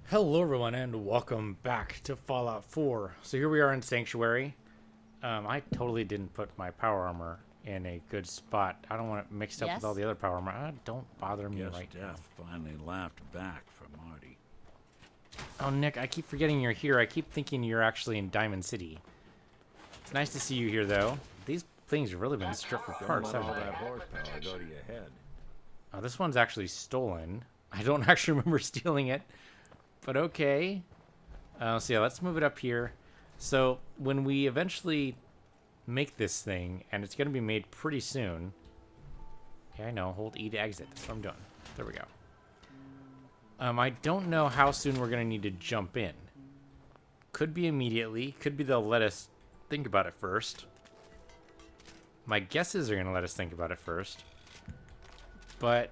Hello everyone and welcome back to Fallout 4. So here we are in Sanctuary. I totally didn't put my power armor in a good spot. I don't want it mixed up with all Yes? the other power armor. Don't bother me Guess right now. Death finally laughed back for Marty. Oh Nick, I keep forgetting you're here. I keep thinking you're actually in Diamond City. It's nice to see you here though. These things have really been stripped for Don't parts, let all haven't that they? horsepower go to your head. Oh, this one's actually stolen. I don't actually remember stealing it. But okay. So yeah, let's move it up here. So when we eventually make this thing, and it's going to be made pretty soon. Yeah, I know. Hold E to exit. That's what I'm doing. There we go. I don't know how soon we're going to need to jump in. Could be immediately. Could be they'll let us think about it first. My guesses are going to let us think about it first. But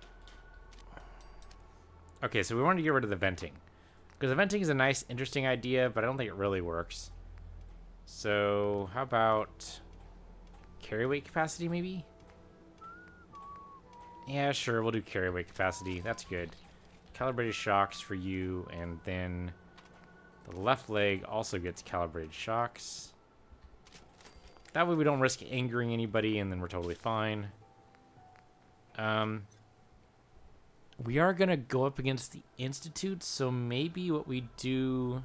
okay, so we wanted to get rid of the venting. Because the venting is a nice, interesting idea, but I don't think it really works. So, how about carry weight capacity, maybe? Yeah, sure, we'll do carry weight capacity. That's good. Calibrated shocks for you, and then the left leg also gets calibrated shocks. That way we don't risk angering anybody, and then we're totally fine. We are going to go up against the Institute, so maybe what we do...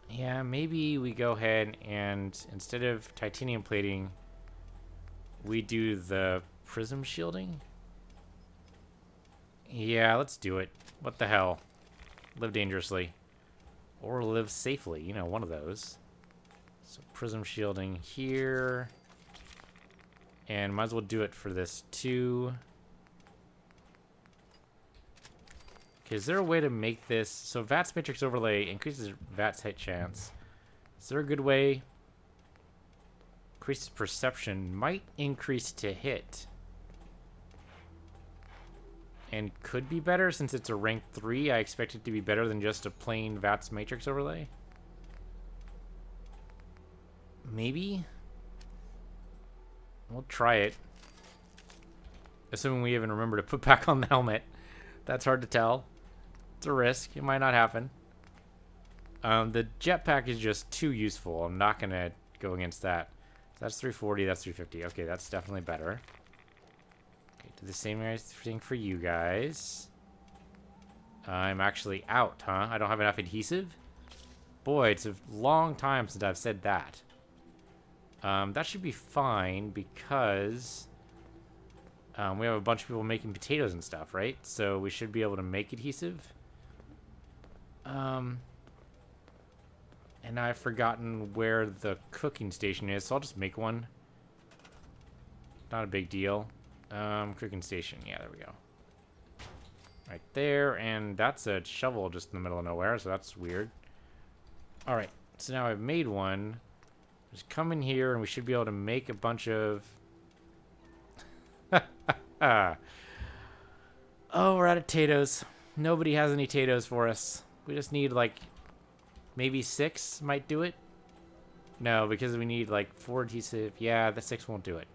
Yeah, maybe we go ahead and instead of titanium plating, we do the prism shielding? Yeah, let's do it. What the hell? Live dangerously. Or live safely, you know, one of those. So prism shielding here. And might as well do it for this too. Is there a way to make this... So VATS matrix overlay increases VATS hit chance. Is there a good way? Increases perception. Might increase to hit. And could be better since it's a rank 3. I expect it to be better than just a plain VATS matrix overlay. Maybe? We'll try it. Assuming we even remember to put back on the helmet. That's hard to tell. It's a risk. It might not happen. The jetpack is just too useful. I'm not going to go against that. So that's 340. That's 350. Okay, that's definitely better. Okay, do the same thing for you guys. I'm actually out, huh? I don't have enough adhesive? Boy, it's a long time since I've said that. That should be fine because... we have a bunch of people making potatoes and stuff, right? So we should be able to make adhesive. And I've forgotten where the cooking station is, so I'll just make one. Not a big deal. Cooking station. Yeah, there we go. Right there, and that's a shovel just in the middle of nowhere, so that's weird. Alright, so now I've made one. Just come in here, and we should be able to make a bunch of... Oh, we're out of potatoes. Nobody has any potatoes for us. We just need, like, maybe 6 might do it. No, because we need, like, 4 adhesive. Yeah, the 6 won't do it.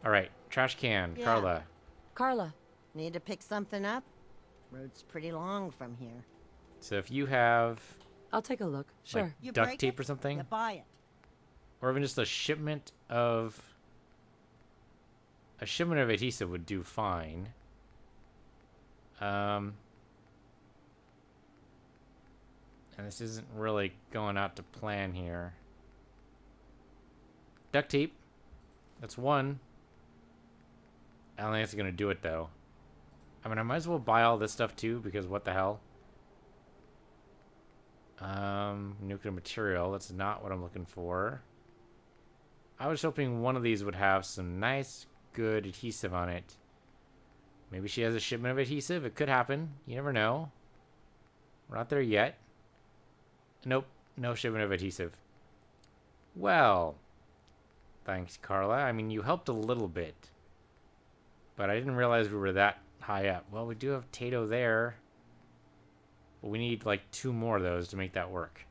All right, trash can. Yeah. Carla. Carla. Need to pick something up? Road's pretty long from here. So if you have, I'll take a look. Sure. like, You duct break tape it, or something, you buy it. or even just a shipment of... A shipment of adhesive would do fine. And this isn't really going out to plan here. Duct tape. That's 1. I don't think it's going to do it, though. I mean, I might as well buy all this stuff, too, because what the hell? Nuclear material. That's not what I'm looking for. I was hoping one of these would have some nice, good adhesive on it. Maybe she has a shipment of adhesive. It could happen. You never know. We're not there yet. Nope. No shipment of adhesive. Well, thanks, Carla. I mean, you helped a little bit. But I didn't realize we were that high up. Well, we do have Tato there. But we need, like, 2 more of those to make that work.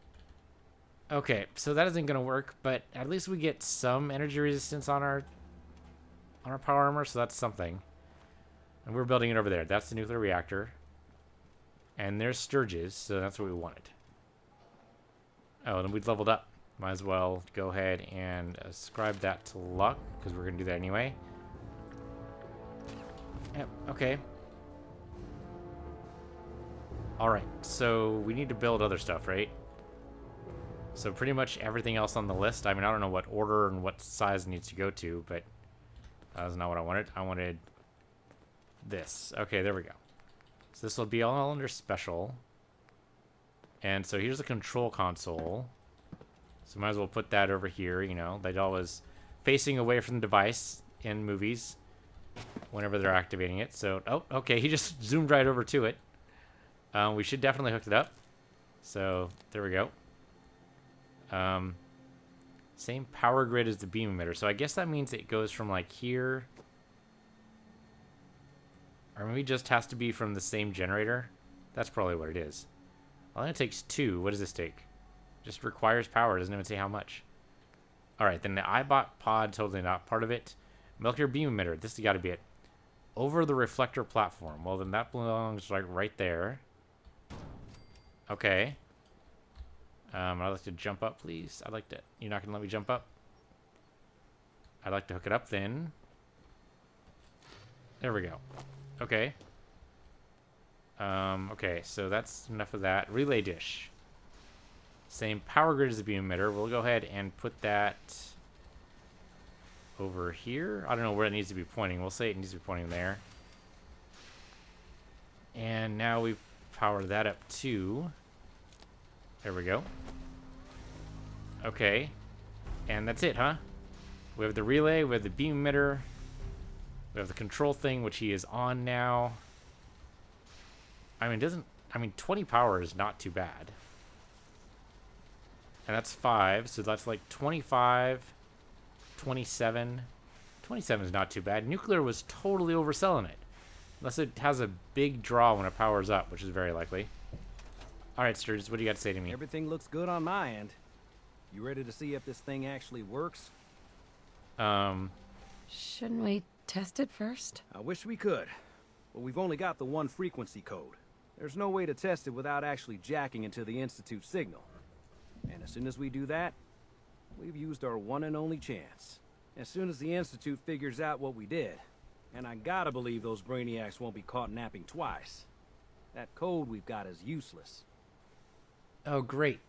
Okay, so that isn't going to work, but at least we get some energy resistance on our power armor, so that's something. And we're building it over there. That's the nuclear reactor. And there's Sturges, so that's what we wanted. Oh, and we've leveled up. Might as well go ahead and ascribe that to luck, because we're going to do that anyway. Yep, okay. Alright, so we need to build other stuff, right? So pretty much everything else on the list. I mean, I don't know what order and what size it needs to go to, but that's not what I wanted. I wanted this. Okay, there we go. So this will be all under special. And so here's the control console. So might as well put that over here, you know. They're always facing away from the device in movies whenever they're activating it. So, oh, okay, he just zoomed right over to it. We should definitely hook it up. So, there we go. Same power grid as the beam emitter. So I guess that means it goes from like here. Or maybe it just has to be from the same generator. That's probably what it is. I think it takes 2. What does this take? Just requires power. Doesn't even say how much. Alright, then the iBot pod, totally not part of it. Milker beam emitter. This has got to be it. Over the reflector platform. Well, then that belongs like right there. Okay. I'd like to jump up, please. I'd like to... You're not going to let me jump up? I'd like to hook it up then. There we go. Okay. Okay, so that's enough of that. Relay dish. Same power grid as the beam emitter. We'll go ahead and put that over here. I don't know where it needs to be pointing. We'll say it needs to be pointing there. And now we power that up too. There we go. Okay. And that's it, huh? We have the relay, we have the beam emitter, we have the control thing, which he is on now. I mean, 20 power is not too bad. And that's 5, so that's like 25, 27. 27 is not too bad. Nuclear was totally overselling it. Unless it has a big draw when it powers up, which is very likely. Alright, Sturges, what do you got to say to me? Everything looks good on my end. You ready to see if this thing actually works? Shouldn't we test it first? I wish we could, but we've only got the one frequency code. There's no way to test it without actually jacking into the Institute signal. And as soon as we do that, we've used our one and only chance. As soon as the Institute figures out what we did, and I gotta believe those brainiacs won't be caught napping twice, that code we've got is useless. Oh, great.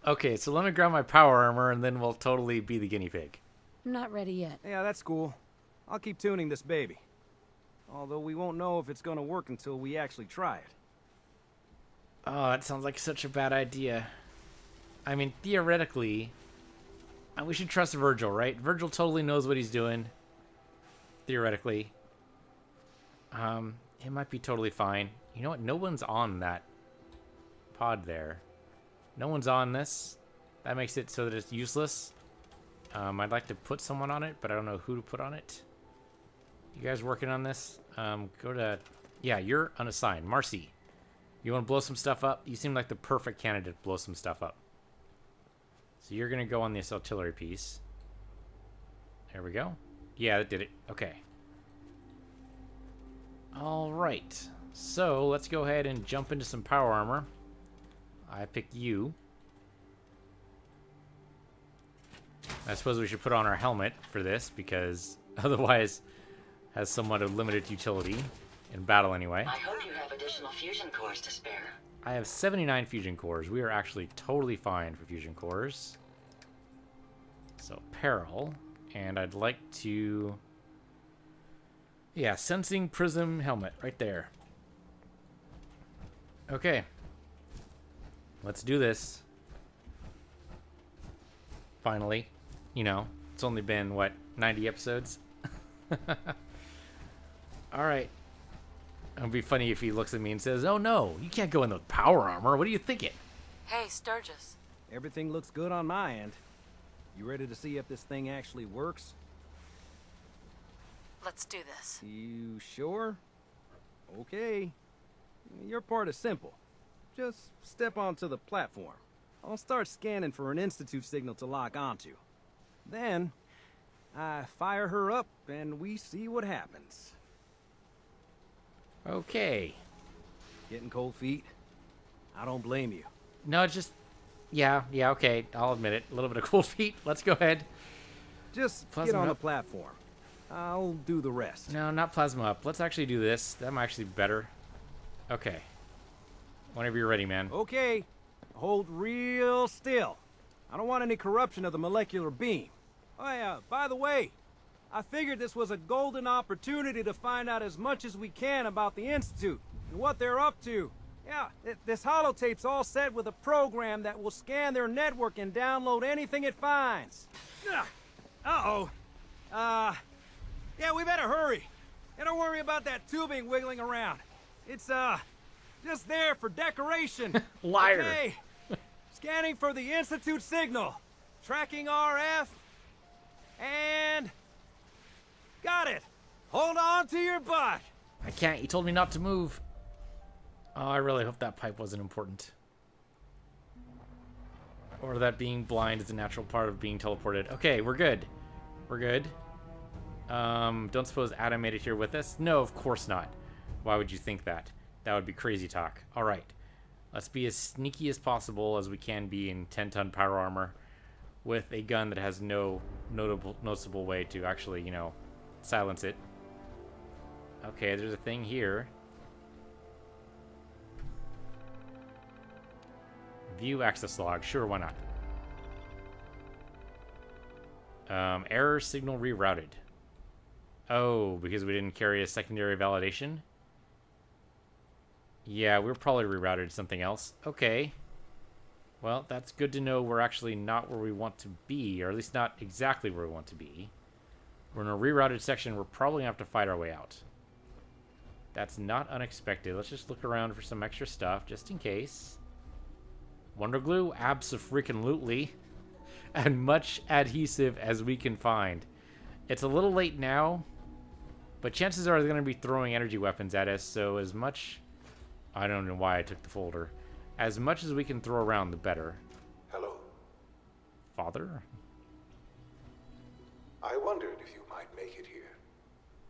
Okay, so let me grab my power armor, and then we'll totally be the guinea pig. I'm not ready yet. Yeah, that's cool. I'll keep tuning this baby. Although we won't know if it's gonna work until we actually try it. Oh, that sounds like such a bad idea. I mean, theoretically, we should trust Virgil, right? Virgil totally knows what he's doing. Theoretically. It might be totally fine. You know what? No one's on that pod there. No one's on this. That makes it so that it's useless. I'd like to put someone on it, but I don't know who to put on it. You guys working on this? Go to... Yeah, you're unassigned. Marcy, you want to blow some stuff up? You seem like the perfect candidate to blow some stuff up. So you're going to go on this artillery piece. There we go. Yeah, that did it. Okay. All right. So let's go ahead and jump into some power armor. I picked you. I suppose we should put on our helmet for this, because otherwise it has somewhat of limited utility in battle anyway. I hope you have additional fusion cores to spare. I have 79 fusion cores. We are actually totally fine for fusion cores. So, peril. And I'd like to... Yeah, sensing prism helmet right there. Okay. Let's do this. Finally. You know, it's only been, what, 90 episodes? Alright. It would be funny if he looks at me and says, "Oh no, you can't go in the power armor. What are you thinking?" Hey, Sturges. Everything looks good on my end. You ready to see if this thing actually works? Let's do this. You sure? Okay. Your part is simple. Just step onto the platform. I'll start scanning for an Institute signal to lock onto. Then, I fire her up and we see what happens. Okay. Getting cold feet? I don't blame you. No, it's just... Yeah, okay. I'll admit it. A little bit of cold feet. Let's go ahead. Just Plasma get on the up. platform. I'll do the rest. No, not plasma up. Let's actually do this. That might actually be better. Okay. Whenever you're ready, man. Okay. Hold real still. I don't want any corruption of the molecular beam. Oh yeah, by the way, I figured this was a golden opportunity to find out as much as we can about the Institute and what they're up to. Yeah, this holotape's all set with a program that will scan their network and download anything it finds. Uh-oh. Yeah, we better hurry. And don't worry about that tubing wiggling around. It's, just there for decoration. Liar. Okay. Scanning for the Institute signal. Tracking RF. And... got it. Hold on to your butt. I can't. You told me not to move. Oh, I really hope that pipe wasn't important. Or that being blind is a natural part of being teleported. Okay, we're good. We're good. Don't suppose Adam made it here with us? No, of course not. Why would you think that? That would be crazy talk. Alright. Let's be as sneaky as possible as we can be in 10-ton power armor with a gun that has no noticeable way to actually, you know, silence it. Okay, there's a thing here. View access log. Sure, why not? Error signal rerouted. Oh, because we didn't carry a secondary validation? Yeah, we're probably rerouted to something else. Okay. Well, that's good to know we're actually not where we want to be, or at least not exactly where we want to be. We're in a rerouted section. We're probably going to have to fight our way out. That's not unexpected. Let's just look around for some extra stuff, just in case. Wonder glue? Abso-freaking-lutely. And much adhesive as we can find. It's a little late now, but chances are they're going to be throwing energy weapons at us, so as much... I don't know why I took the folder. As much as we can throw around, the better. Hello. Father? I wondered if you might make it here.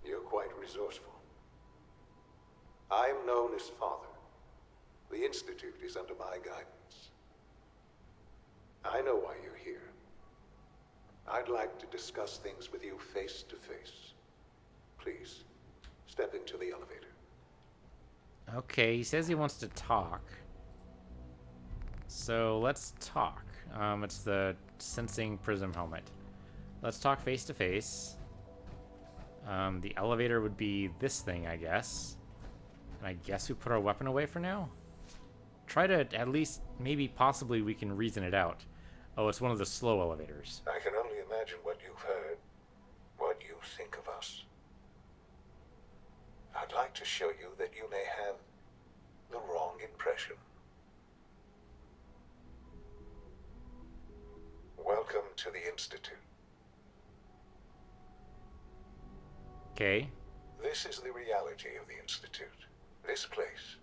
You're quite resourceful. I'm known as Father. The Institute is under my guidance. I know why you're here. I'd like to discuss things with you face to face. Please, step into the elevator. Okay, he says he wants to talk. So let's talk. It's the sensing prism helmet. Let's talk face to face. The elevator would be this thing, I guess. And I guess we put our weapon away for now? Try to at least, maybe possibly we can reason it out. Oh, it's one of the slow elevators. I can only imagine what you've heard, what you think of us. I'd like to show you that you may have the wrong impression. Welcome to the Institute. Okay. This is the reality of the Institute. This place,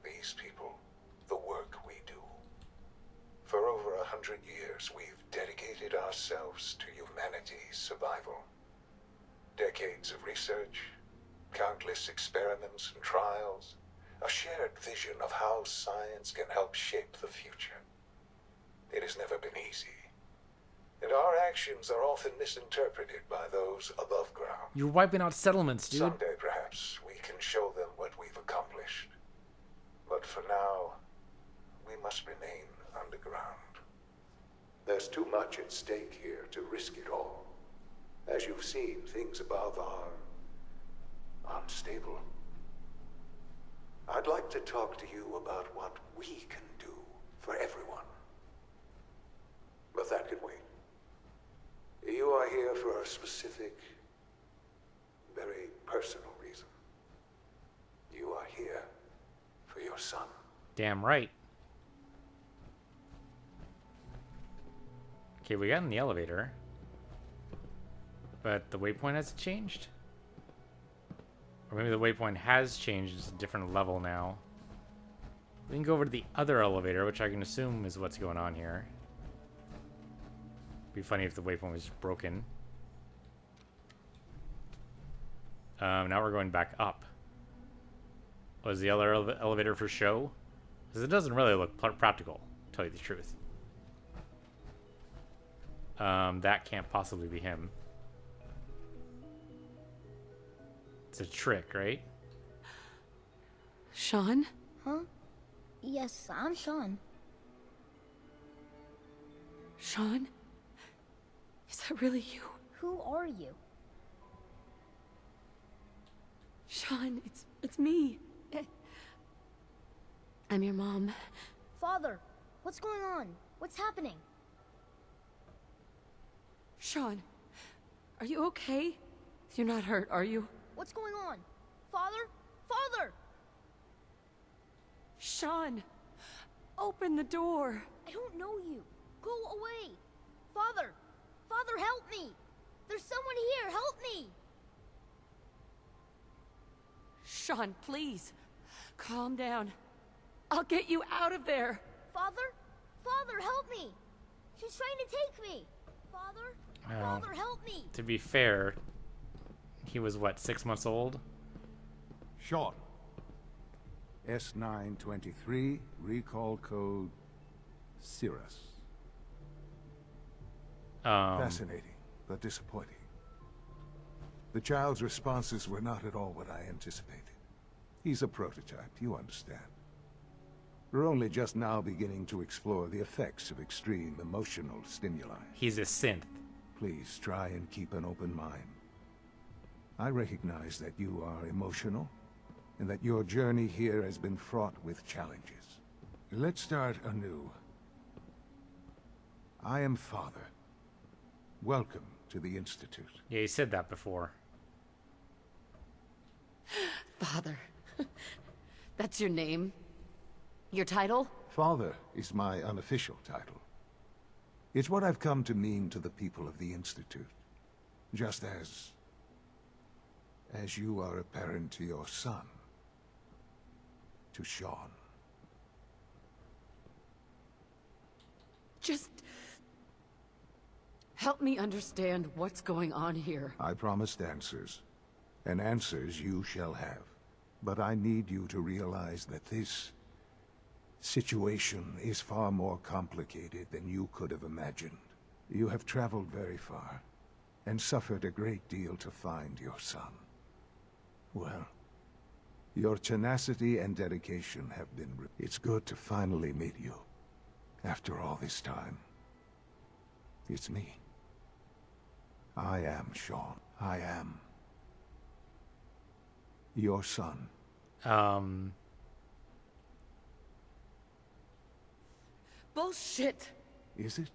these people, the work we do. For over 100 years, we've dedicated ourselves to humanity's survival. Decades of research, countless experiments and trials, a shared vision of how science can help shape the future. It has never been easy, and our actions are often misinterpreted by those above ground. You're wiping out settlements, dude. Someday, perhaps, we can show them what we've accomplished. But for now, we must remain underground. There's too much at stake here to risk it all. As you've seen, things above are unstable. I'd like to talk to you about what we can do for everyone. But that can wait. You are here for a specific, very personal reason. You are here for your son. Damn right. Okay, we got in the elevator. But the waypoint hasn't changed? Or maybe the waypoint has changed. It's a different level now. We can go over to the other elevator, which I can assume is what's going on here. Be funny if the waypoint was broken. Now we're going back up. Was the other elevator for show? Because it doesn't really look practical, to tell you the truth. That can't possibly be him. It's a trick, right? Sean? Huh? Yes, I'm Sean. Sean? Is that really you? Who are you? Sean, it's me. I'm your mom. Father, what's going on? What's happening? Sean, are you okay? You're not hurt, are you? What's going on? Father? Father! Sean, open the door. I don't know you. Go away. Father! Father, help me! There's someone here, help me! Sean, please. Calm down. I'll get you out of there. Father? Father, help me! She's trying to take me! Father? Well, Father, help me! to be fair, he was what, 6 months old? Sean. S923, recall code Cirrus. Fascinating, but disappointing. The child's responses were not at all what I anticipated. He's a prototype, you understand. We're only just now beginning to explore the effects of extreme emotional stimuli. He's a synth. Please try and keep an open mind. I recognize that you are emotional, and that your journey here has been fraught with challenges. Let's start anew. I am Father. Welcome to the Institute. Yeah, he said that before. Father. That's your name? Your title? Father is my unofficial title. It's what I've come to mean to the people of the Institute. Just as you are a parent to your son. To Sean. Just help me understand what's going on here. I promised answers, and answers you shall have. But I need you to realize that this situation is far more complicated than you could have imagined. You have traveled very far, and suffered a great deal to find your son. Well, your tenacity and dedication have been... It's good to finally meet you. After all this time. It's me. I am Sean. I am your son. Bullshit! Is it?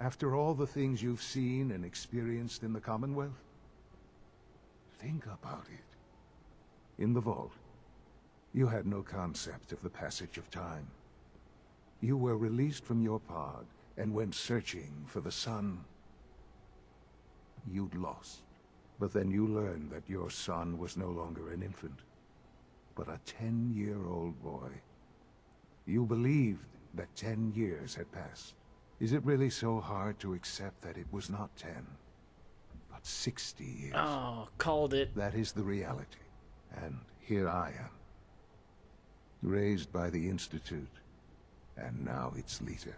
After all the things you've seen and experienced in the Commonwealth? Think about it. In the vault, you had no concept of the passage of time. You were released from your pod and went searching for the son you'd lost. But then you learned that your son was no longer an infant, but a 10-year-old boy. You believed that 10 years had passed. Is it really so hard to accept that it was not 10, but 60 years? Oh, called it. That is the reality. And here I am. Raised by the Institute, and now its leader.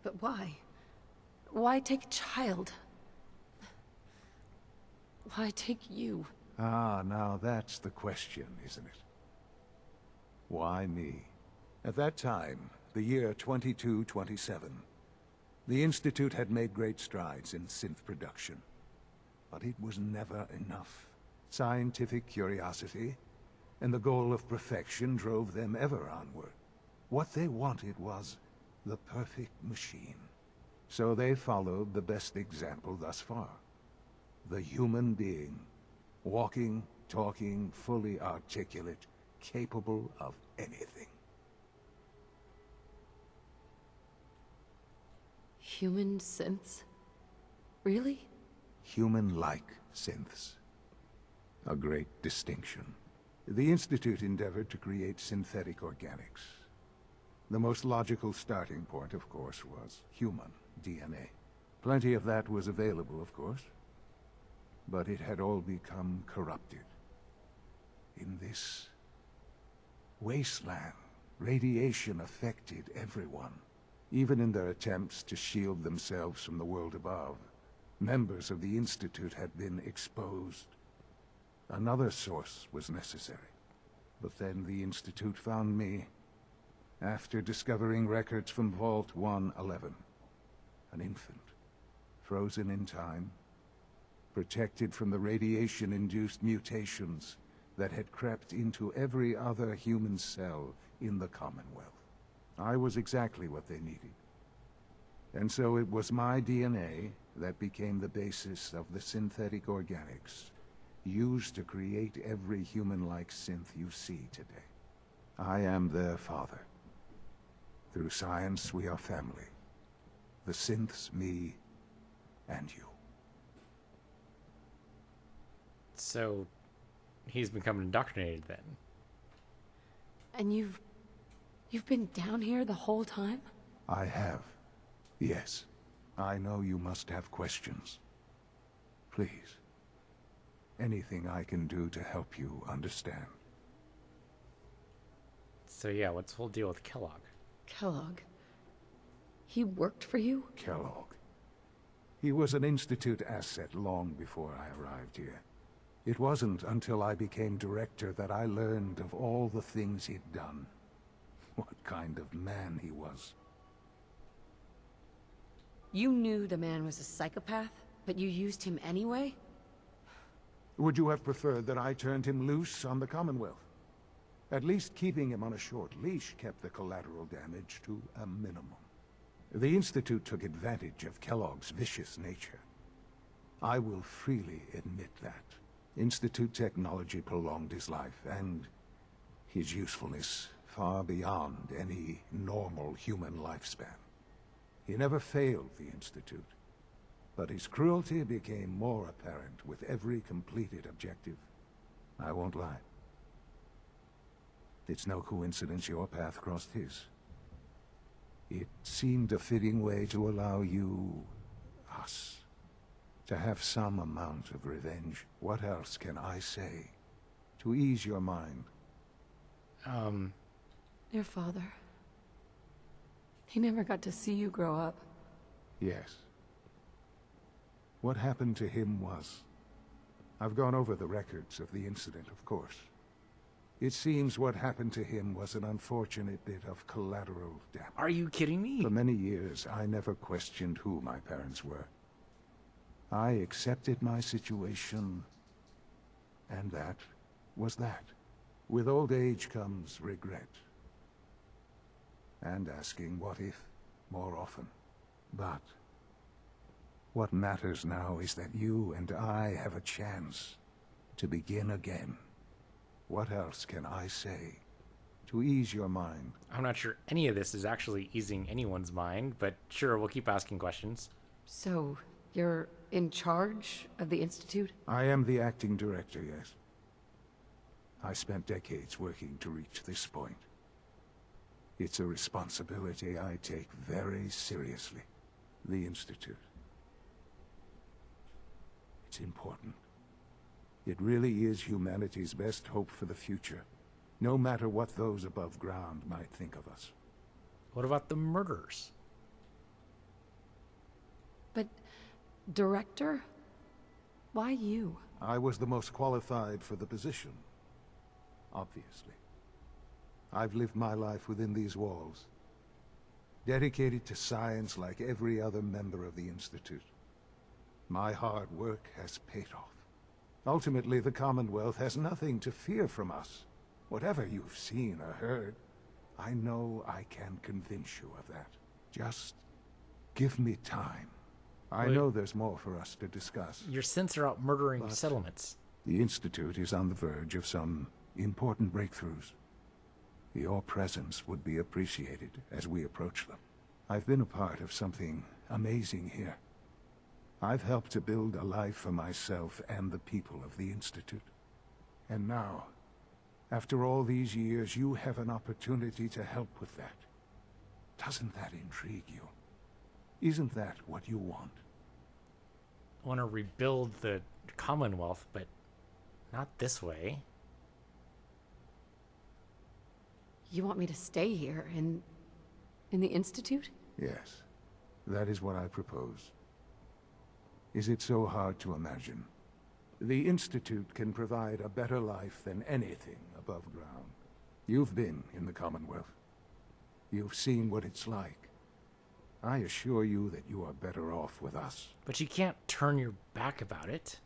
But why? Why take a child? Why take you? Ah, now that's the question, isn't it? Why me? At that time, the year 2227, the Institute had made great strides in synth production. But it was never enough. Scientific curiosity and the goal of perfection drove them ever onward. What they wanted was the perfect machine. So they followed the best example thus far. The human being. Walking, talking, fully articulate, capable of anything. Human synths? Really? Human-like synths. A great distinction. The Institute endeavored to create synthetic organics. The most logical starting point, of course, was human DNA. Plenty of that was available, of course. But it had all become corrupted. this wasteland, radiation affected everyone. Even in their attempts to shield themselves from the world above, members of the Institute had been exposed. Another source was necessary. But then the Institute found me, after discovering records from Vault 111. An infant, frozen in time, protected from the radiation-induced mutations that had crept into every other human cell in the Commonwealth. I was exactly what they needed. And so it was my DNA that became the basis of the synthetic organics used to create every human-like synth you see today. I am their father. Through science, we are family. The synths, me, and you. So, he's become indoctrinated then. And you've been down here the whole time? I have. Yes. I know you must have questions. Please. Anything I can do to help you understand. So yeah, what's the whole deal with Kellogg? Kellogg? He worked for you? Kellogg. He was an Institute asset long before I arrived here. It wasn't until I became director that I learned of all the things he'd done. What kind of man he was. You knew the man was a psychopath, but you used him anyway? Would you have preferred that I turned him loose on the Commonwealth? At least keeping him on a short leash kept the collateral damage to a minimum. The Institute took advantage of Kellogg's vicious nature. I will freely admit that. Institute technology prolonged his life, and his usefulness far beyond any normal human lifespan. He never failed the Institute, but his cruelty became more apparent with every completed objective. I won't lie. It's no coincidence your path crossed his. It seemed a fitting way to allow you, us, to have some amount of revenge. What else can I say to ease your mind? Your father. He never got to see you grow up. Yes. What happened to him was... I've gone over the records of the incident, of course. It seems what happened to him was an unfortunate bit of collateral damage. Are you kidding me? For many years, I never questioned who my parents were. I accepted my situation, and that was that. With old age comes regret. And asking what if more often. But what matters now is that you and I have a chance to begin again. What else can I say to ease your mind? I'm not sure any of this is actually easing anyone's mind, but sure, we'll keep asking questions. So, you're in charge of the Institute? I am the acting director, yes. I spent decades working to reach this point. It's a responsibility I take very seriously. The Institute. It's important. It really is humanity's best hope for the future, no matter what those above ground might think of us. What about the murders? But, director? Why you? I was the most qualified for the position, obviously. I've lived my life within these walls, dedicated to science like every other member of the Institute. My hard work has paid off. Ultimately, the Commonwealth has nothing to fear from us. Whatever you've seen or heard, I know I can convince you of that. Just give me time. I know there's more for us to discuss. Your synths are out murdering But settlements. the Institute is on the verge of some important breakthroughs. Your presence would be appreciated as we approach them. I've been a part of something amazing here. I've helped to build a life for myself and the people of the Institute. And now, after all these years, you have an opportunity to help with that. Doesn't that intrigue you? Isn't that what you want? I want to rebuild the Commonwealth, but not this way. You want me to stay here in the Institute? Yes, that is what I propose. Is it so hard to imagine? The Institute can provide a better life than anything above ground. You've been in the Commonwealth. You've seen what it's like. I assure you that you are better off with us. But you can't turn your back about it.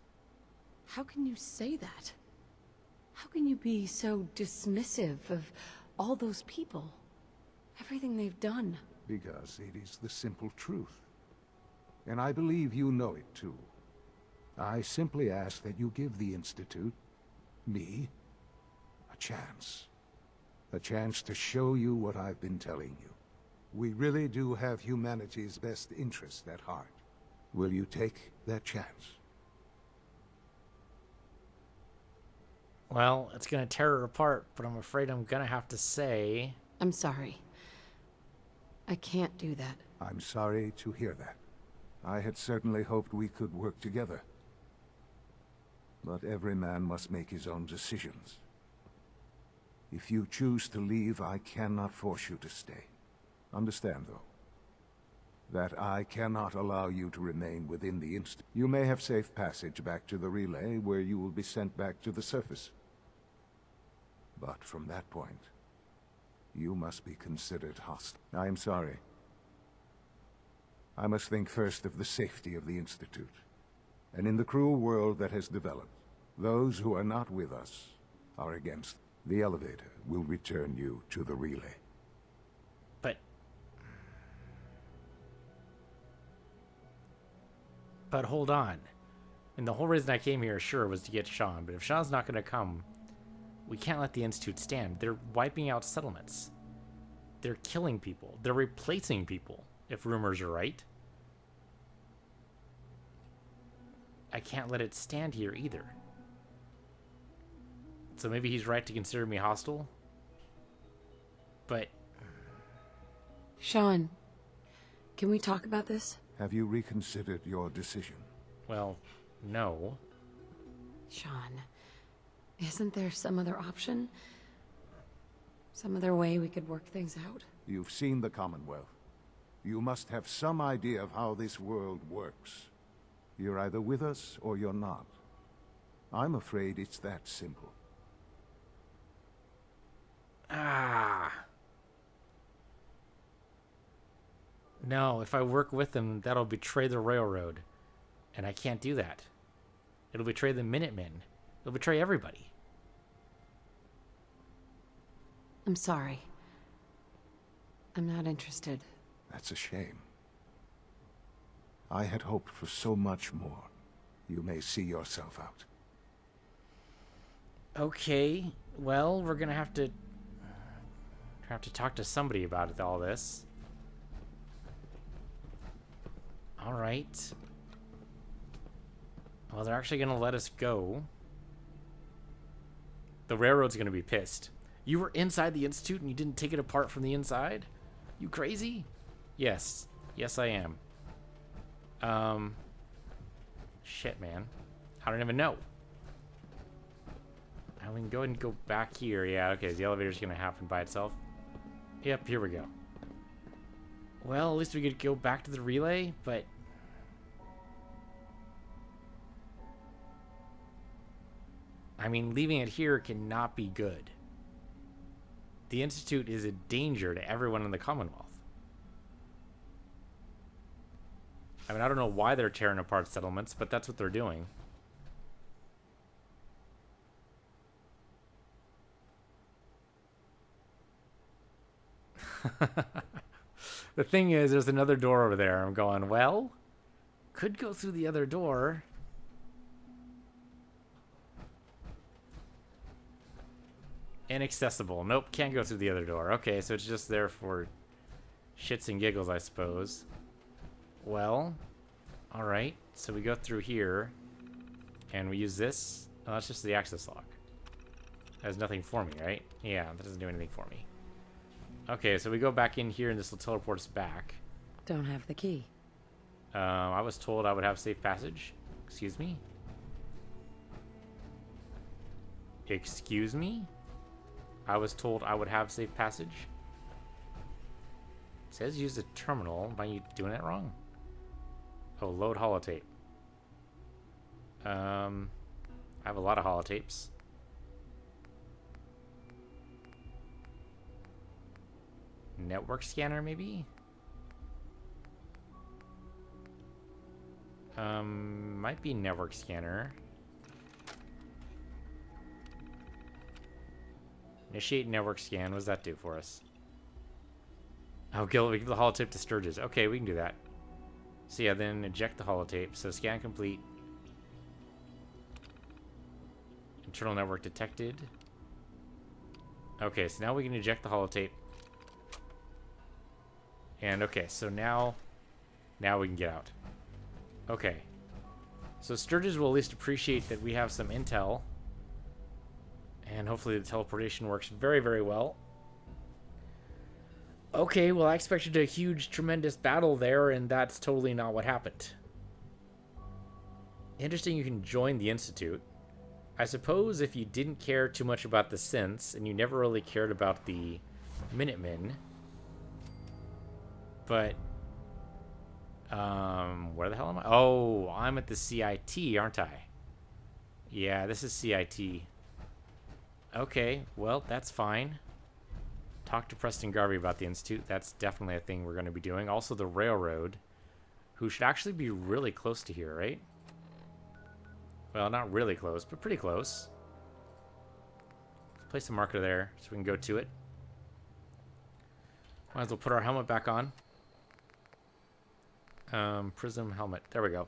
How can you say that? How can you be so dismissive of all those people? Everything they've done? Because it is the simple truth. And I believe you know it too. I simply ask that you give the Institute, me, a chance. A chance to show you what I've been telling you. We really do have humanity's best interest at heart. Will you take that chance? Well, it's gonna tear her apart, but I'm afraid I'm gonna have to say... I'm sorry. I can't do that. I'm sorry to hear that. I had certainly hoped we could work together. But every man must make his own decisions. If you choose to leave, I cannot force you to stay. Understand, though, that I cannot allow you to remain within the Institute. You may have safe passage back to the relay, where you will be sent back to the surface. But from that point, you must be considered hostile. I am sorry. I must think first of the safety of the Institute. And in the cruel world that has developed, those who are not with us are against. The elevator will return you to the relay. But hold on. And the whole reason I came here, sure, was to get Sean. But if Sean's not going to come, we can't let the Institute stand. They're wiping out settlements. They're killing people. They're replacing people, if rumors are right. I can't let it stand here either. So maybe he's right to consider me hostile. But... Sean, can we talk about this? Have you reconsidered your decision? Well, no. Sean, isn't there some other option? Some other way we could work things out? You've seen the Commonwealth. You must have some idea of how this world works. You're either with us or you're not. I'm afraid it's that simple. No, if I work with them, that'll betray the railroad. And I can't do that. It'll betray the Minutemen. It'll betray everybody. I'm sorry. I'm not interested. That's a shame. I had hoped for so much more. You may see yourself out. Okay, well, we're gonna have to talk to somebody about all this. All right. Well, they're actually gonna let us go. The railroad's gonna be pissed. You were inside the Institute and you didn't take it apart from the inside? You crazy? Yes. Yes, I am. Shit, man. I don't even know. I can go ahead and go back here. Yeah, okay, the elevator's gonna happen by itself. Yep, here we go. Well, at least we could go back to the relay, but... I mean, leaving it here cannot be good. The Institute is a danger to everyone in the Commonwealth. I mean, I don't know why they're tearing apart settlements, but that's what they're doing. The thing is, there's another door over there. I'm going, well, could go through the other door. Inaccessible. Nope, can't go through the other door. Okay, so it's just there for shits and giggles, I suppose. Well, alright. So we go through here, and we use this. Oh, that's just the access lock. That has nothing for me, right? Yeah, that doesn't do anything for me. Okay, so we go back in here, and this will teleport us back. Don't have the key. I was told I would have safe passage. Excuse me? Excuse me? I was told I would have safe passage. It says use the terminal. Am I doing it wrong? Oh, load holotape. I have a lot of holotapes. Network scanner, maybe? Might be network scanner. Initiate network scan. What does that do for us? Oh, we give the holotape to Sturges. Okay, we can do that. So yeah, then eject the holotape. So scan complete. Internal network detected. Okay, so now we can eject the holotape. And okay, so now we can get out. Okay. So Sturges will at least appreciate that we have some intel. And hopefully the teleportation works very, very well. Okay, well I expected a huge, tremendous battle there, and that's totally not what happened. Interesting, you can join the Institute. I suppose if you didn't care too much about the synths, and you never really cared about the Minutemen. But, where the hell am I? Oh, I'm at the CIT, aren't I? Yeah, this is CIT. Okay, well, that's fine. Talk to Preston Garvey about the Institute. That's definitely a thing we're going to be doing. Also, the Railroad, who should actually be really close to here, right? Well, not really close, but pretty close. Let's place a marker there so we can go to it. Might as well put our helmet back on. Prism helmet. There we go.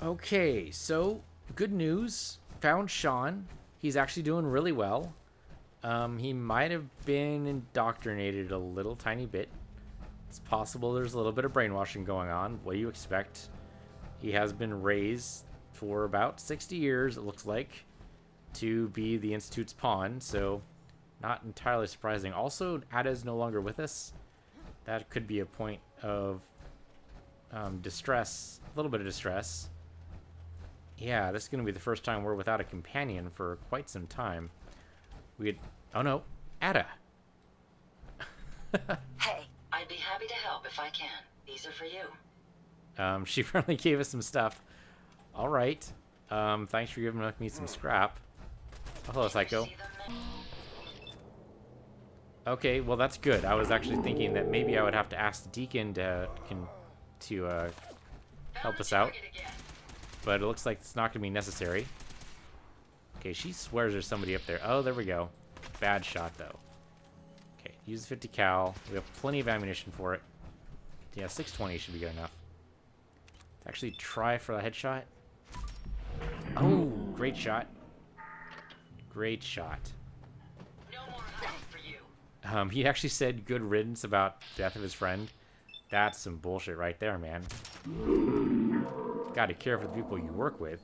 Okay, so good news. Found Sean. He's actually doing really well. He might have been indoctrinated a little tiny bit. It's possible there's a little bit of brainwashing going on. What do you expect? He has been raised for about 60 years, it looks like, to be the Institute's pawn, so not entirely surprising. Also, Ada's no longer with us. That could be a point of distress, a little bit of distress. Yeah, this is going to be the first time we're without a companion for quite some time. Oh no, Ada! Hey, I'd be happy to help if I can. These are for you. She finally gave us some stuff. Alright. Thanks for giving me some scrap. Oh, hello, Psycho. Okay, well that's good. I was actually thinking that maybe I would have to ask the Deacon to help us out. But it looks like it's not going to be necessary. Okay, she swears there's somebody up there. Oh, there we go. Bad shot, though. Okay, use the 50 cal. We have plenty of ammunition for it. Yeah, 620 should be good enough. Actually try for the headshot. Oh, great shot. Great shot. No more hiding for you. He actually said good riddance about the death of his friend. That's some bullshit right there, man. Gotta care for the people you work with.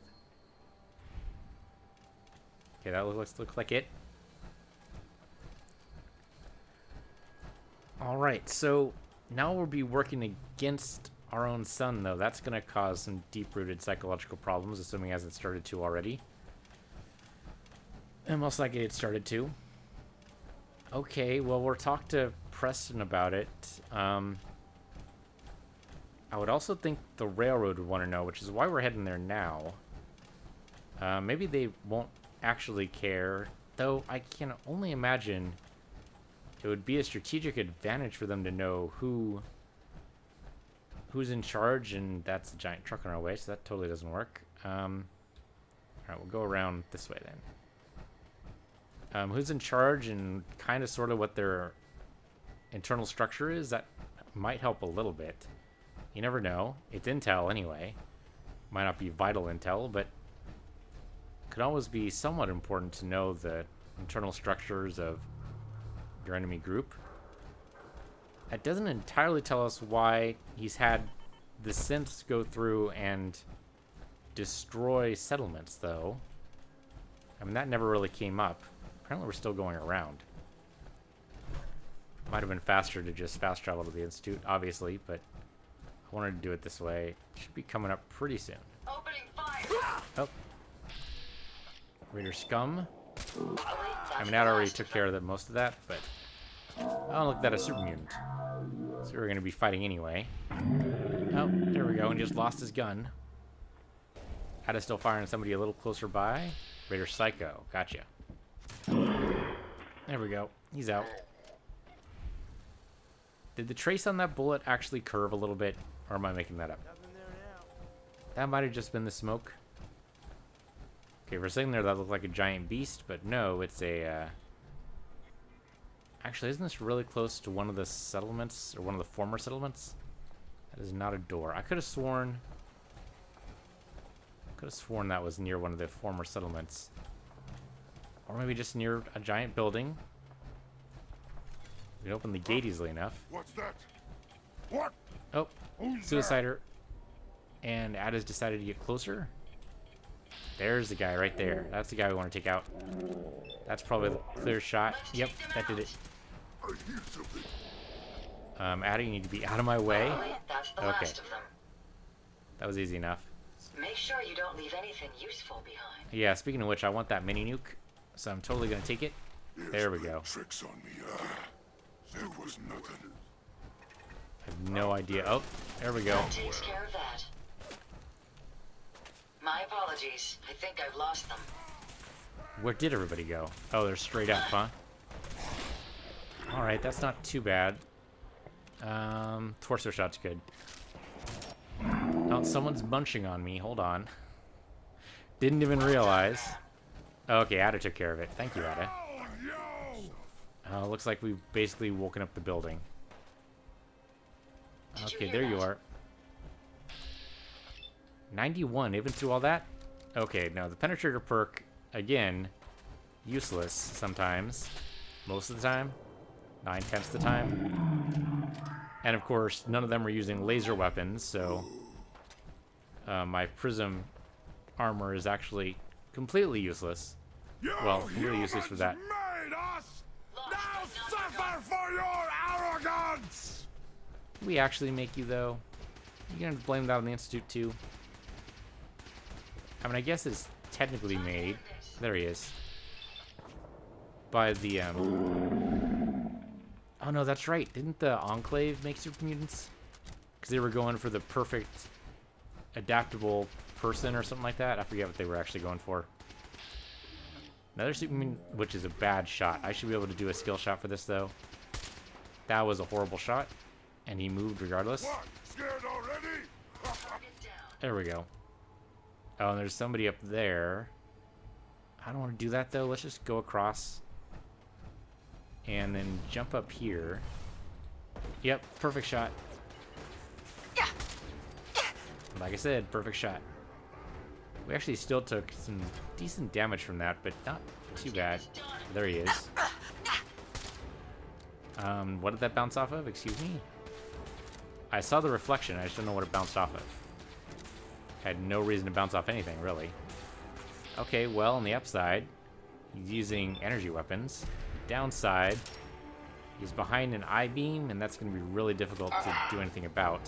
Okay, that looks like it. Alright, so now we'll be working against our own son, though. That's gonna cause some deep-rooted psychological problems, assuming it hasn't started to already. And most likely it started to. Okay, well, we'll talk to Preston about it. I would also think the Railroad would want to know, which is why we're heading there now. Maybe they won't actually care, though I can only imagine it would be a strategic advantage for them to know who's in charge, and that's a giant truck on our way, so that totally doesn't work. Alright, we'll go around this way then. Who's in charge and kind of sort of what their internal structure is, that might help a little bit. You never know. It's intel anyway. Might not be vital intel, but could always be somewhat important to know the internal structures of your enemy group. That doesn't entirely tell us why he's had the synths go through and destroy settlements, though. I mean, that never really came up. Apparently we're still going around. Might have been faster to just fast travel to the Institute, obviously, but I wanted to do it this way. Should be coming up pretty soon. Opening fire. Oh. Raider scum. Oh, wait, I mean, that's that the already last took of care of most of that, but... Oh, look, that's a super mutant. So we're going to be fighting anyway. Oh, there we go, and just lost his gun. Had to still firing somebody a little closer by. Raider Psycho, gotcha. There we go, he's out. Did the trace on that bullet actually curve a little bit, or am I making that up? That might have just been the smoke. Okay, for a second there that looked like a giant beast, but no, it's a... Actually, isn't this really close to one of the settlements, or one of the former settlements? That is not a door. I could have sworn that was near one of the former settlements. Or maybe just near a giant building. We can open the gate easily enough. What's that? What? Oh, Suicider. And Ada's decided to get closer. There's the guy right there. That's the guy we want to take out. That's probably the clear shot. Yep, that did it. I hear something. Ada, you need to be out of my way. Oh, wait, that's the last of them. That was easy enough. Make sure you don't leave anything useful behind. Yeah, speaking of which, I want that mini nuke, so I'm totally gonna take it. There we go. Tricks on me. That was nothing. I have no idea. Oh, there we go. That takes care of that. My apologies. I think I've lost them. Where did everybody go? Oh, they're straight up, huh? Alright, that's not too bad. Torso shot's good. Oh, someone's munching on me. Hold on. Didn't even realize. Okay, Ada took care of it. Thank you, Ada. Looks like we've basically woken up the building. Okay, there you are. 91, even through all that? Okay, no, the Penetrator perk, again, useless sometimes. Most of the time. 9/10 of the time. And of course, none of them are using laser weapons, so my prism armor is actually completely useless. Well, completely useless for that. Now suffer for your arrogance! Did we actually make you, though? You gonna blame that on the Institute, too? I mean, I guess it's technically made. There he is. By the, Oh, no, that's right. Didn't the Enclave make super mutants? Because they were going for the perfect adaptable person or something like that. I forget what they were actually going for. Another super mutant, which is a bad shot. I should be able to do a skill shot for this, though. That was a horrible shot. And he moved regardless. What? Scared already? There we go. Oh, and there's somebody up there. I don't want to do that, though. Let's just go across. And then jump up here. Yep, perfect shot. Like I said, perfect shot. We actually still took some decent damage from that, but not too bad. There he is. What did that bounce off of? Excuse me? I saw the reflection. I just don't know what it bounced off of. Had no reason to bounce off anything, really. Okay, well, on the upside, he's using energy weapons. Downside, he's behind an I-beam, and that's going to be really difficult to do anything about.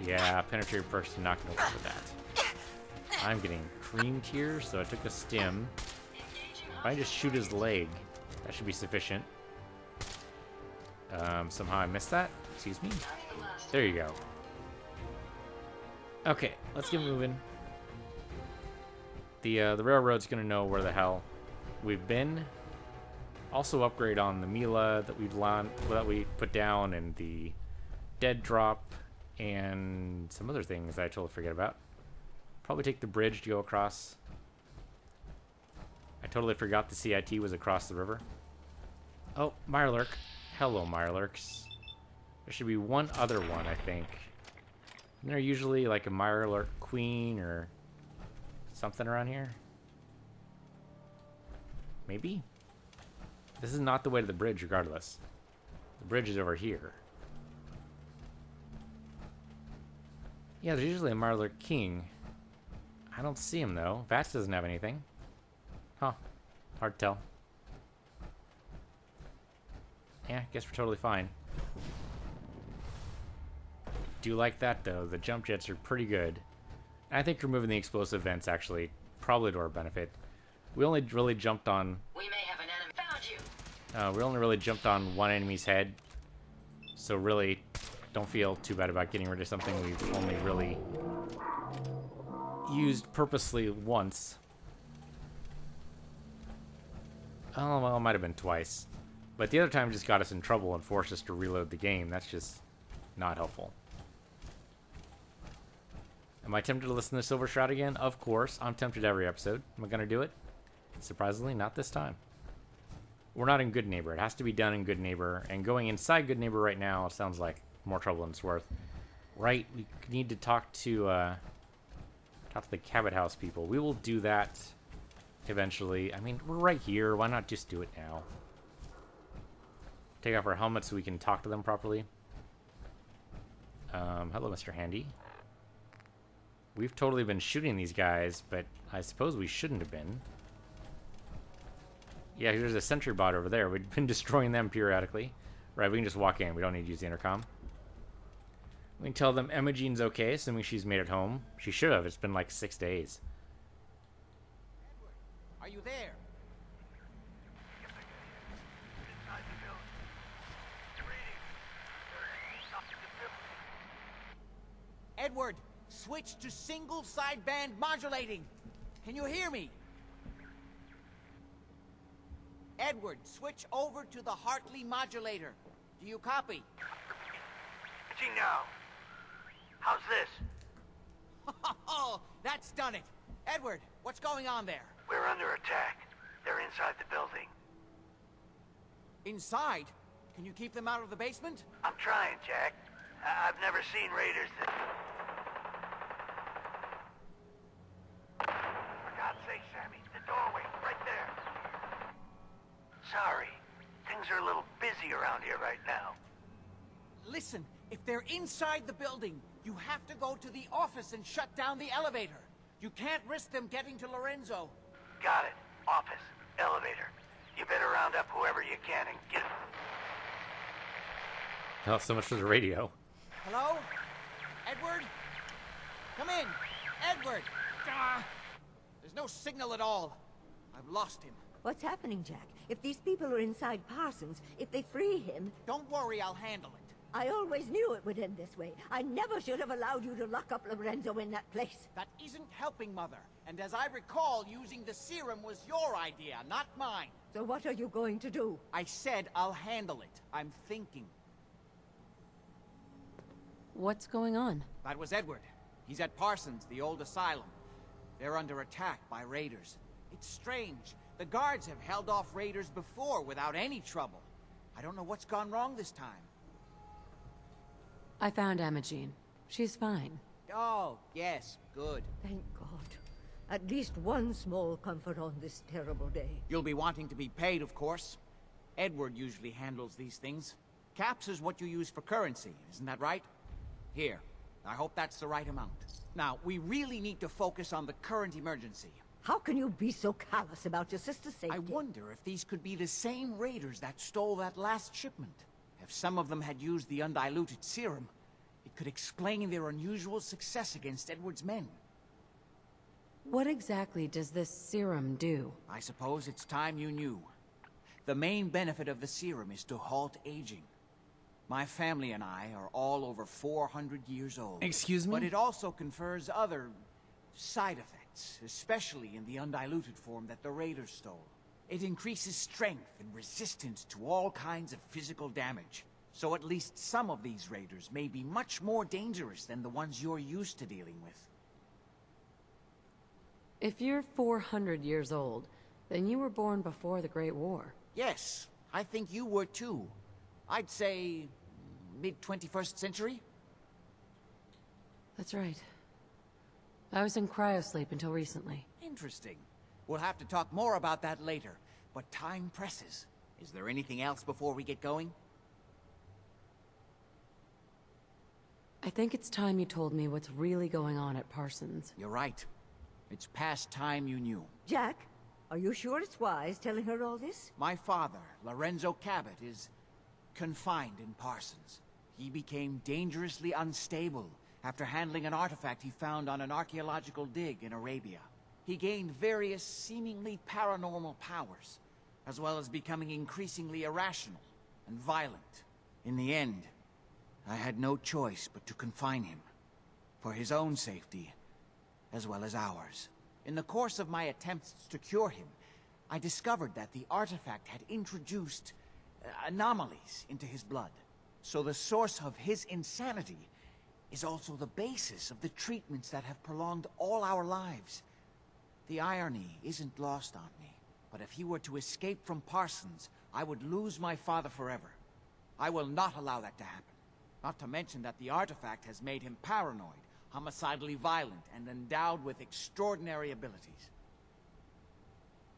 Yeah, penetrator perks not going to work with that. I'm getting creamed here, so I took a stim. If I just shoot his leg, that should be sufficient. Somehow I missed that. Excuse me. There you go. Okay, let's get moving. The railroad's going to know where the hell we've been. Also upgrade on the Mila that we put down, and the dead drop, and some other things that I totally forget about. Probably take the bridge to go across. I totally forgot the CIT was across the river. Oh, Mirelurk. Hello, Mirelurks. There should be one other one, I think. Isn't there usually like a Mirelurk queen or something around here? Maybe? This is not the way to the bridge, regardless. The bridge is over here. Yeah, there's usually a Mirelurk king. I don't see him, though. Vats doesn't have anything. Huh. Hard to tell. Yeah, guess we're totally fine. Do like that, though. The jump jets are pretty good. I think removing the explosive vents, actually, probably to our benefit. We only really jumped on... We may have an enemy. Found you! we only really jumped on one enemy's head. So really, don't feel too bad about getting rid of something we've only really used purposely once. Oh, well, it might have been twice. But the other time just got us in trouble and forced us to reload the game. That's just not helpful. Am I tempted to listen to Silver Shroud again? Of course. I'm tempted every episode. Am I going to do it? Surprisingly, not this time. We're not in Good Neighbor. It has to be done in Good Neighbor. And going inside Good Neighbor right now sounds like more trouble than it's worth. Right, we need to talk to the Cabot House people. We will do that eventually. I mean, we're right here. Why not just do it now? Take off our helmets so we can talk to them properly. Hello, Mr. Handy. We've totally been shooting these guys, but I suppose we shouldn't have been. Yeah, there's a sentry bot over there. We've been destroying them periodically. Right, we can just walk in. We don't need to use the intercom. We can tell them Imogene's okay, assuming she's made it home. She should have. It's been like 6 days. Are you there? Edward, switch to single sideband modulating. Can you hear me? Edward, switch over to the Hartley modulator. Do you copy? Now. How's this? Oh, that's done it. Edward, what's going on there? We're under attack. They're inside the building. Inside? Can you keep them out of the basement? I'm trying, Jack. I've never seen raiders that... For God's sake, Sammy, the doorway, right there. Sorry. Things are a little busy around here right now. Listen, if they're inside the building, you have to go to the office and shut down the elevator. You can't risk them getting to Lorenzo. Got it. Office. Elevator. You better round up whoever you can and get... Oh, so much for the radio. Hello? Edward? Come in. Edward! Ah, there's no signal at all. I've lost him. What's happening, Jack? If these people are inside Parsons, if they free him... Don't worry, I'll handle it. I always knew it would end this way. I never should have allowed you to lock up Lorenzo in that place. That isn't helping, Mother. And as I recall, using the serum was your idea, not mine. So what are you going to do? I said I'll handle it. I'm thinking. What's going on? That was Edward. He's at Parsons, the old asylum. They're under attack by raiders. It's strange. The guards have held off raiders before without any trouble. I don't know what's gone wrong this time. I found Imogene. She's fine. Oh, yes, good. Thank God. At least one small comfort on this terrible day. You'll be wanting to be paid, of course. Edward usually handles these things. Caps is what you use for currency, isn't that right? Here, I hope that's the right amount. Now, we really need to focus on the current emergency. How can you be so callous about your sister's safety? I wonder if these could be the same raiders that stole that last shipment. If some of them had used the undiluted serum, it could explain their unusual success against Edward's men. What exactly does this serum do? I suppose it's time you knew. The main benefit of the serum is to halt aging. My family and I are all over 400 years old. Excuse me? But it also confers other side effects, especially in the undiluted form that the raiders stole. It increases strength and resistance to all kinds of physical damage. So at least some of these raiders may be much more dangerous than the ones you're used to dealing with. If you're 400 years old, then you were born before the Great War. Yes, I think you were too. I'd say mid-21st century? That's right. I was in cryosleep until recently. Interesting. We'll have to talk more about that later, but time presses. Is there anything else before we get going? I think it's time you told me what's really going on at Parsons. You're right. It's past time you knew. Jack, are you sure it's wise telling her all this? My father, Lorenzo Cabot, is confined in Parsons. He became dangerously unstable after handling an artifact he found on an archaeological dig in Arabia. he gained various seemingly paranormal powers, as well as becoming increasingly irrational and violent. In the end, I had no choice but to confine him, for his own safety, as well as ours. In the course of my attempts to cure him, I discovered that the artifact had introduced anomalies into his blood. So the source of his insanity is also the basis of the treatments that have prolonged all our lives. The irony isn't lost on me, but if he were to escape from Parsons, I would lose my father forever. I will not allow that to happen. Not to mention that the artifact has made him paranoid, homicidally violent, and endowed with extraordinary abilities.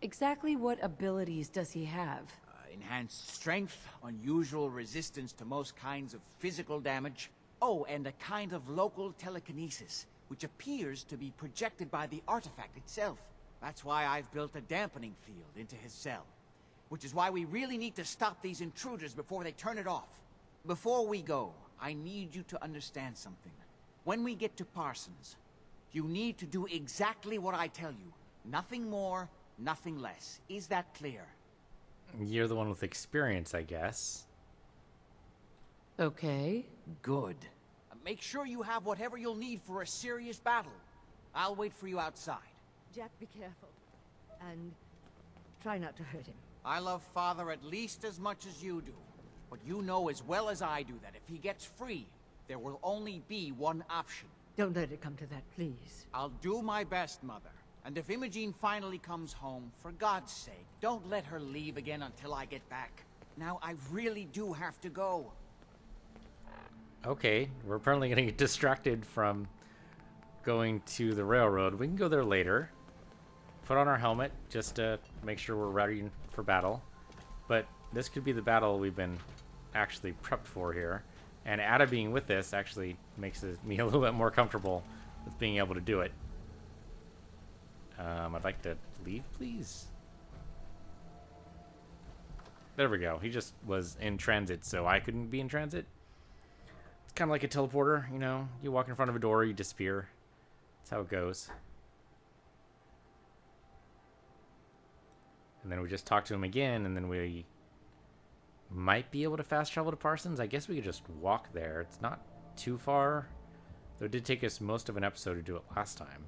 Exactly what abilities does he have? Enhanced strength, unusual resistance to most kinds of physical damage. Oh, and a kind of local telekinesis, which appears to be projected by the artifact itself. That's why I've built a dampening field into his cell. Which is why we really need to stop these intruders before they turn it off. Before we go, I need you to understand something. When we get to Parsons, you need to do exactly what I tell you. Nothing more, nothing less. Is that clear? You're the one with experience, I guess. Okay. Good. Make sure you have whatever you'll need for a serious battle. I'll wait for you outside. Jack, be careful. And try not to hurt him. I love Father at least as much as you do. But you know as well as I do that if he gets free, there will only be one option. Don't let it come to that, please. I'll do my best, Mother. And if Imogene finally comes home, for God's sake, don't let her leave again until I get back. Now, I really do have to go. Okay, we're apparently going to get distracted from going to the railroad. We can go there later. Put on our helmet just to make sure we're ready for battle. But this could be the battle we've been actually prepped for here. And Ada being with this actually makes me a little bit more comfortable with being able to do it. I'd like to leave, please. There we go. He just was in transit, so I couldn't be in transit. It's kind of like a teleporter, you know? You walk in front of a door, you disappear. That's how it goes. And then we just talk to him again, and then we might be able to fast travel to Parsons. I guess we could just walk there. It's not too far. Though it did take us most of an episode to do it last time.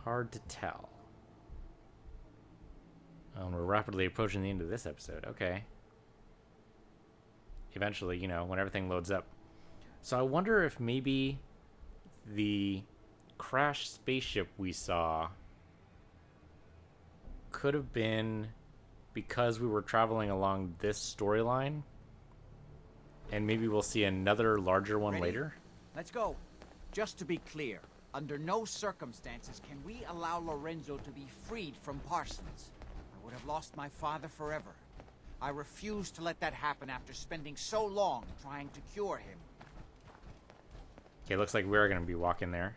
Hard to tell. We're rapidly approaching the end of this episode. Okay. Eventually, you know, when everything loads up. So I wonder if maybe the crashed spaceship we saw could have been because we were traveling along this storyline. And maybe we'll see another larger one later. Let's go. Just to be clear, under no circumstances can we allow Lorenzo to be freed from Parsons. I would have lost my father forever. I refuse to let that happen after spending so long trying to cure him. Okay, looks like we're gonna be walking there.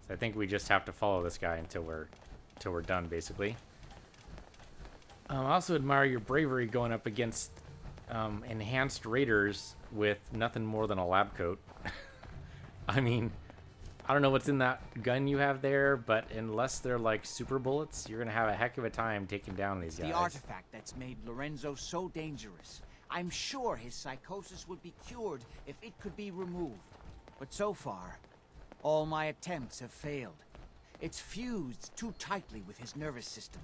So I think we just have to follow this guy until we're done, basically. I also admire your bravery going up against enhanced raiders with nothing more than a lab coat. I mean, I don't know what's in that gun you have there, but unless they're like super bullets, you're gonna have a heck of a time taking down these guys. The artifact that's made Lorenzo so dangerous. I'm sure his psychosis would be cured if it could be removed. But so far, all my attempts have failed. It's fused too tightly with his nervous system.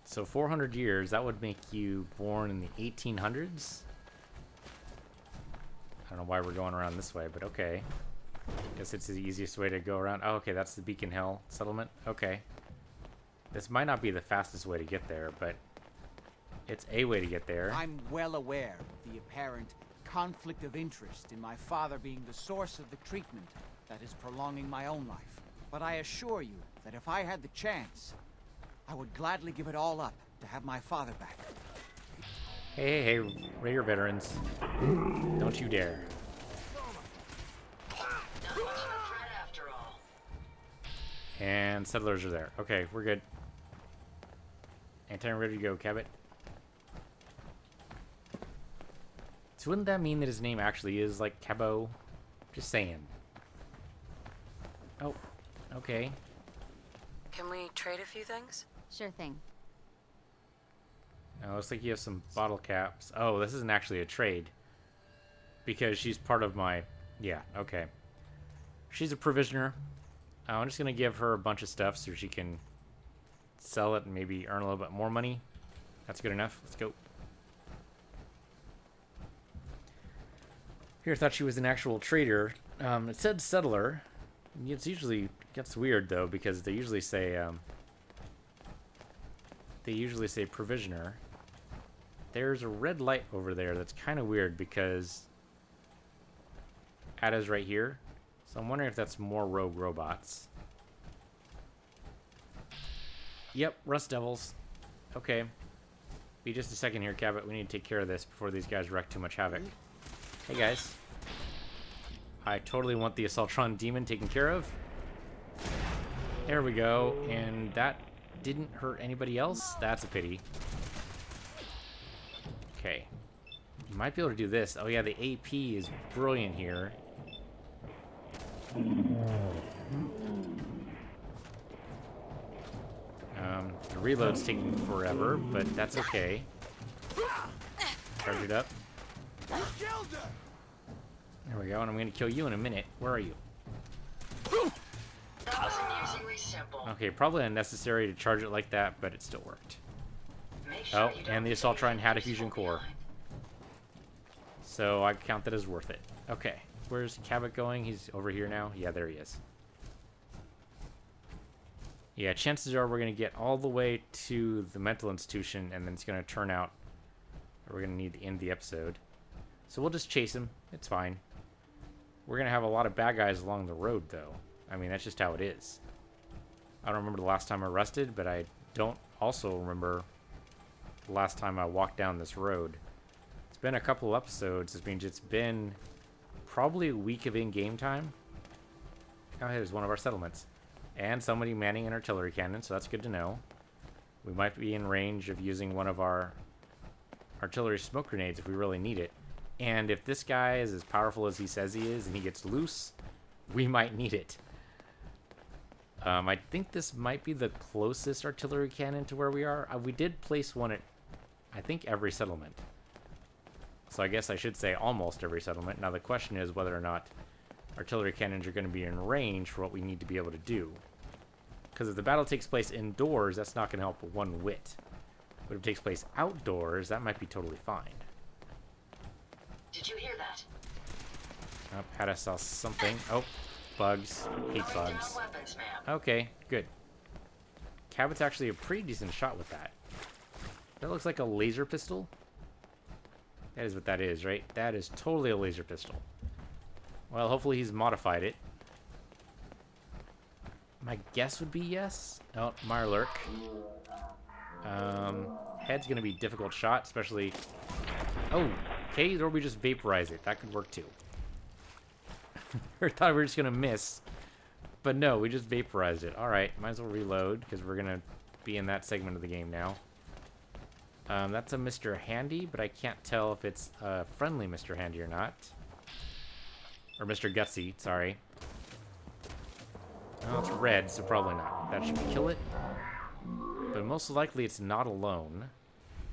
So 400 years, that would make you born in the 1800s? I don't know why we're going around this way, but okay. Guess it's the easiest way to go around. Oh, okay, that's the Beacon Hill settlement. Okay. This might not be the fastest way to get there, but it's a way to get there. I'm well aware of the apparent conflict of interest in my father being the source of the treatment that is prolonging my own life. But I assure you that if I had the chance, I would gladly give it all up to have my father back. Hey, Raider veterans. Don't you dare. And settlers are there. Okay, we're good. Antenna ready to go, Cabot. So wouldn't that mean that his name actually is like Cabot? Just saying. Oh, Okay. Can we trade a few things? Sure thing. Now, looks like you have some bottle caps. Oh, this isn't actually a trade. Because she's part of my... Yeah, okay. She's a provisioner. I'm just going to give her a bunch of stuff so she can sell it and maybe earn a little bit more money. That's good enough. Let's go. Here, I thought she was an actual trader. It said settler. It's usually gets weird though because they usually say provisioner. There's a red light over there that's kind of weird because Ada's right here. So I'm wondering if that's more rogue robots. Yep, Rust Devils. Okay. Be just a second here, Cabot. We need to take care of this before these guys wreak too much havoc. Hey, guys. I totally want the Assaultron Demon taken care of. There we go. And that didn't hurt anybody else? That's a pity. Okay. You might be able to do this. Oh, yeah, the AP is brilliant here. The reload's taking forever, but that's okay. Charge it up. There we go, and I'm gonna kill you in a minute. Where are you? Okay, probably unnecessary to charge it like that, but it still worked. Oh, and the Assaultron had a fusion core. So I count that as worth it. Okay, where's Cabot going? He's over here now? Yeah, there he is. Yeah, chances are we're going to get all the way to the mental institution, and then it's going to turn out we're going to need to end the episode. So we'll just chase him. It's fine. We're going to have a lot of bad guys along the road, though. I mean, that's just how it is. I don't remember the last time I rested, but I don't also remember the last time I walked down this road. It's been a couple episodes. It means it's been probably a week of in-game time. Oh, here's one of our settlements. And somebody manning an artillery cannon, so that's good to know. We might be in range of using one of our artillery smoke grenades if we really need it. And if this guy is as powerful as he says he is and he gets loose, we might need it. I think this might be the closest artillery cannon to where we are. We did place one at, I think, every settlement. So I guess I should say almost every settlement. Now the question is whether or not artillery cannons are going to be in range for what we need to be able to do. Because if the battle takes place indoors, that's not going to help one whit. But if it takes place outdoors, that might be totally fine. Did you hear that? Oh, had I saw something. Oh, bugs. Hate bugs. Okay, good. Cabot's actually a pretty decent shot with that. That looks like a laser pistol. That is what that is, right? That is totally a laser pistol. Well, hopefully he's modified it. My guess would be yes. Oh, Mirelurk. Head's gonna be a difficult shot, especially... Oh, okay, or we just vaporize it. That could work too. I thought we were just gonna miss. But no, we just vaporized it. Alright, might as well reload, because we're gonna be in that segment of the game now. That's a Mr. Handy, but I can't tell if it's a friendly Mr. Handy or not. Or Mr. Gutsy, sorry. Oh, it's red, so probably not. That should kill it. But most likely it's not alone.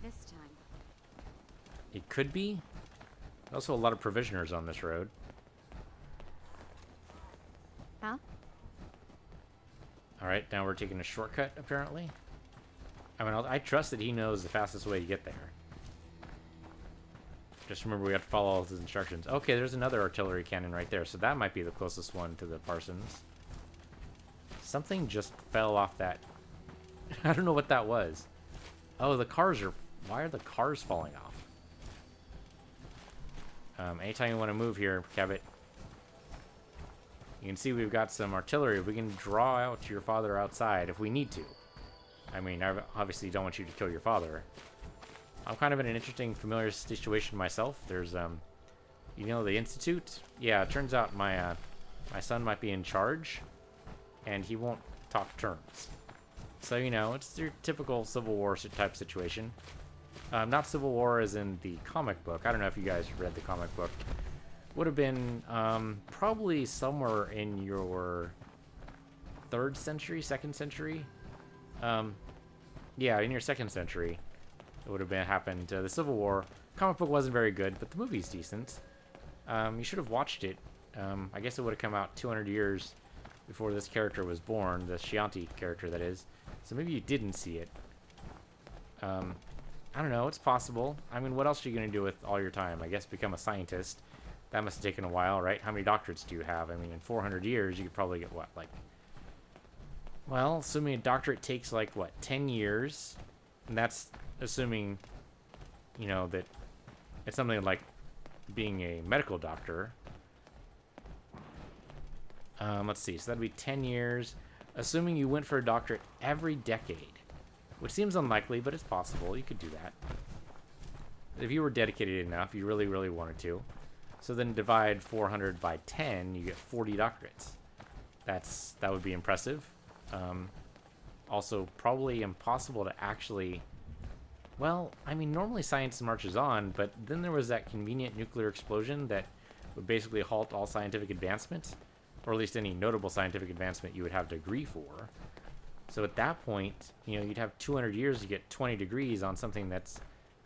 This time. It could be. There's also a lot of provisioners on this road. Huh? Alright, now we're taking a shortcut, apparently. I mean, I trust that he knows the fastest way to get there. Just remember we have to follow all of his instructions. Okay, there's another artillery cannon right there, so that might be the closest one to the Parsons. Something just fell off that... I don't know what that was. Oh, the cars are... Why are the cars falling off? Anytime you want to move here, Cabot, you can see we've got some artillery. We can draw out your father outside if we need to. I mean, I obviously don't want you to kill your father. I'm kind of in an interesting, familiar situation myself. There's, you know, the Institute? Yeah, it turns out my son might be in charge, and he won't talk terms. So, you know, it's your typical Civil War type situation. Not Civil War as in the comic book. I don't know if you guys read the comic book. Would have been, probably somewhere in your 3rd century, 2nd century. Yeah, in your 2nd century, it would have been happened. The Civil War comic book wasn't very good, but the movie's decent. You should have watched it. I guess it would have come out 200 years before this character was born, the Chianti character, that is. So maybe you didn't see it. I don't know, it's possible. I mean, what else are you going to do with all your time? I guess become a scientist. That must have taken a while, right? How many doctorates do you have? I mean, in 400 years, you could probably get what, like... Well, assuming a doctorate takes, like, what, 10 years? And that's assuming, you know, that it's something like being a medical doctor. Let's see, so that'd be 10 years. Assuming you went for a doctorate every decade. Which seems unlikely, but it's possible. You could do that. If you were dedicated enough, you really, really wanted to. So then divide 400 by 10, you get 40 doctorates. That would be impressive. Also, probably impossible to actually... Well, I mean, normally science marches on, but then there was that convenient nuclear explosion that would basically halt all scientific advancement, or at least any notable scientific advancement you would have a degree for. So at that point, you know, you'd have 200 years to get 20 degrees on something that's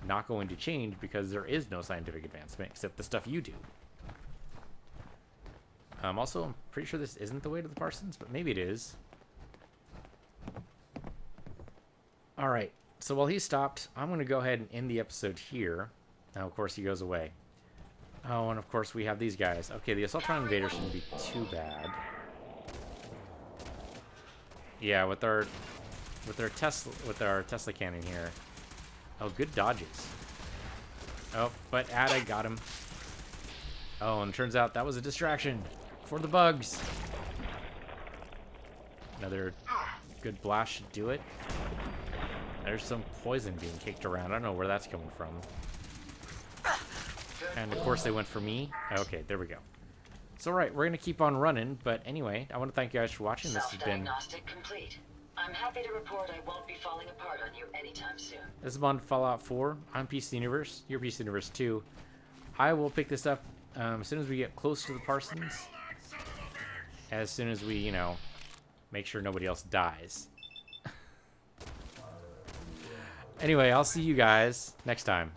not going to change because there is no scientific advancement except the stuff you do. Also, I'm pretty sure this isn't the way to the Parsons, but maybe it is. Alright, so while he stopped, I'm going to go ahead and end the episode here. Now, of course, he goes away. Oh, and of course, we have these guys. Okay, the Assaultron Invader shouldn't be too bad. Yeah, with our Tesla cannon here. Oh, good dodges. Oh, but Ada got him. Oh, and turns out that was a distraction for the bugs. Another good blast should do it. There's some poison being kicked around. I don't know where that's coming from. And of course they went for me. Okay, there we go. So, right, we're going to keep on running, but anyway, I want to thank you guys for watching. This has been... Self-diagnostic complete. I'm happy to report I won't be falling apart on you anytime soon. This is on Fallout 4. I'm Peace Universe. You're Peace Universe 2. I will pick this up as soon as we get close to the Parsons. As soon as we, you know, make sure nobody else dies. Anyway, I'll see you guys next time.